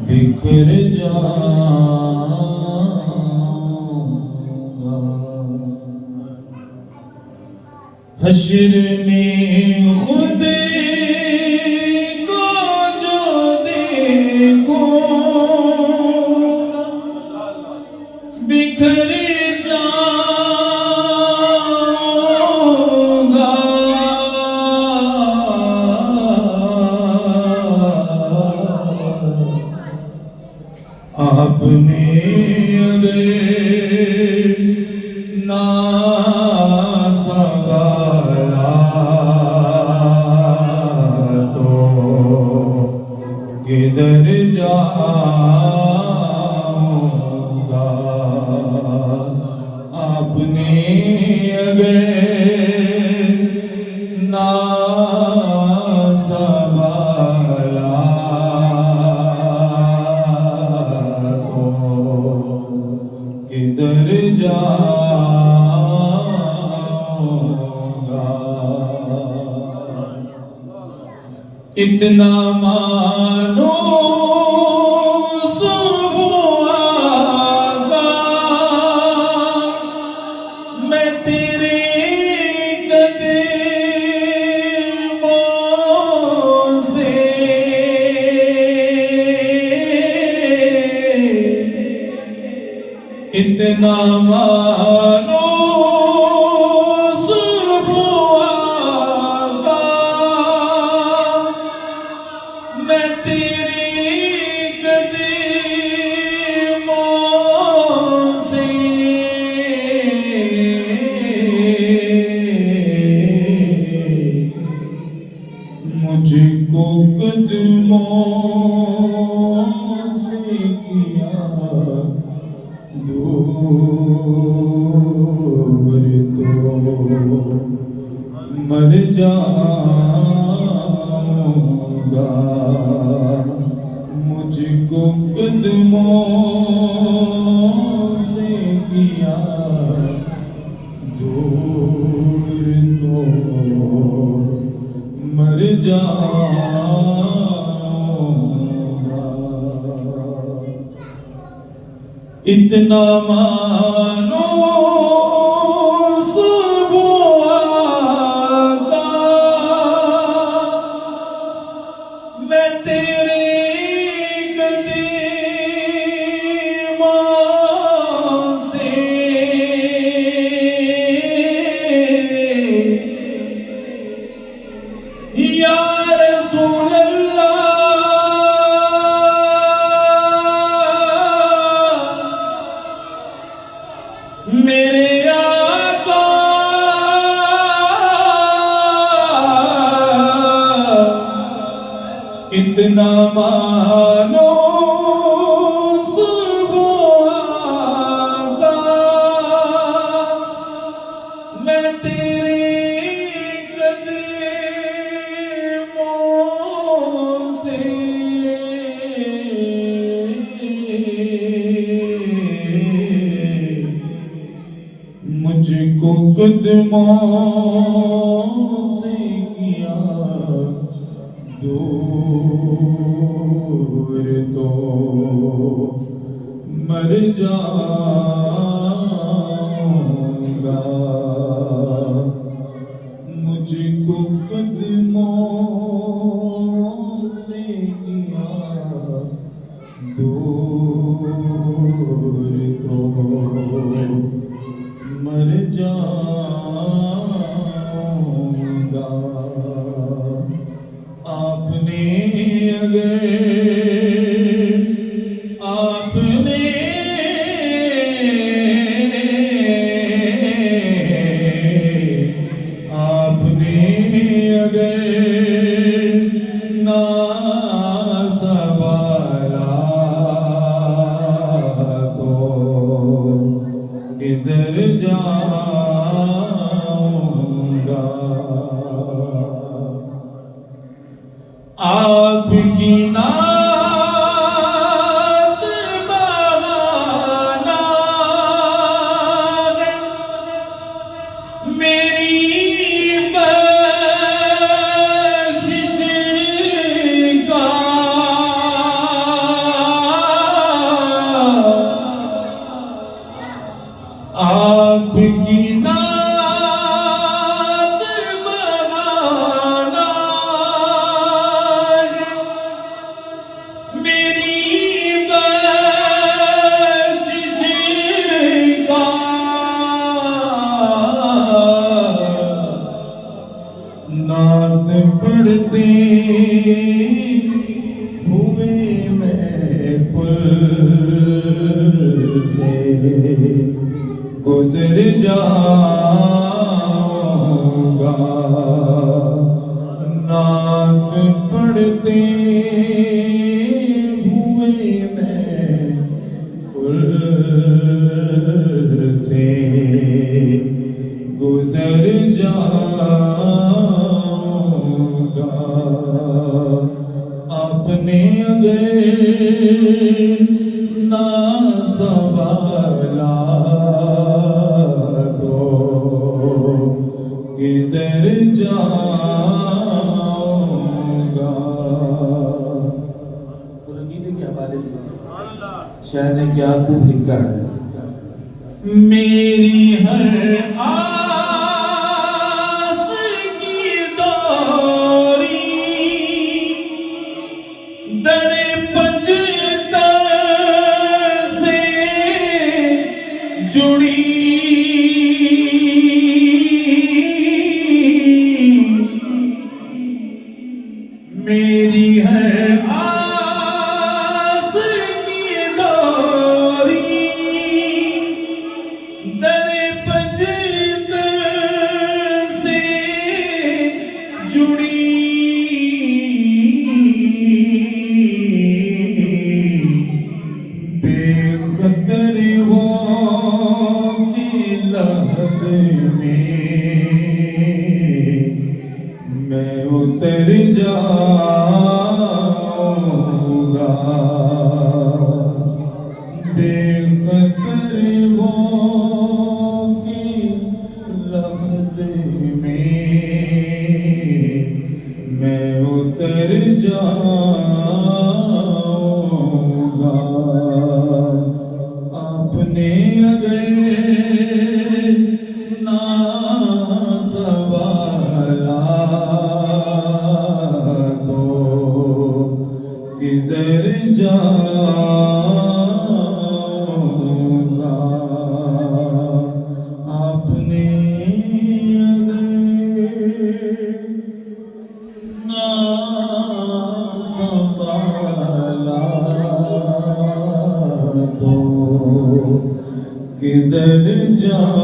बिखर जाऊंगा हश्र में खुद को जो देखूंगा बिखर जाऊंगा आपने अगर ना संभाला तो किधर जाऊंगा। आपने अगर ना संभाला किधर जाऊंगा। इतना मानो सुबह आगा मैं तेरे कदमों से इतना मानो सुबह आगा मैं तेरे कदमों से मुझको कदमों से किया दूर तो मर जाऊंगा। मुझको कदमों से किया दूर तो मर जाऊंगा। इतना मानो सुबह आगा मैं तेरे कदमों से या रसूल मेरे आका इतना मानो सुबह आगा मैं तेरे कदमों से मुझको कदमों से किया दूर तो मर जाऊंगा। मुझको कदमों से किया दूर तो मर जाऊंगा। आपने अगर आपने आपने अगर ना संभाला तो किधर जाऊंगा। आपकी नात बहाना है मेरी बख्शिश पढ़ते हुए मैं पुल से गुजर जाऊंगा। नात पढ़ते हुए मैं पुल से गुजर जाऊंगा। आपने अगर ना संभाला तो किधर जाऊंगा। गीत के हवाले से शायर ने क्या खूब लिखा है। मेरी हर आस की डोरी दर पंजतर से जुड़ी। मेरी हर आस की डोरी दर पंजतर से जुड़ी। बेखतर वो की लहद में मैं उतर जाऊंगा। बेखतर वो की लहद में मैं उतर जाऊंगा। आपने अगर ना संभाला तो किधर जाऊंगा। आपने अगर ना संभाला तो किधर जाऊंगा।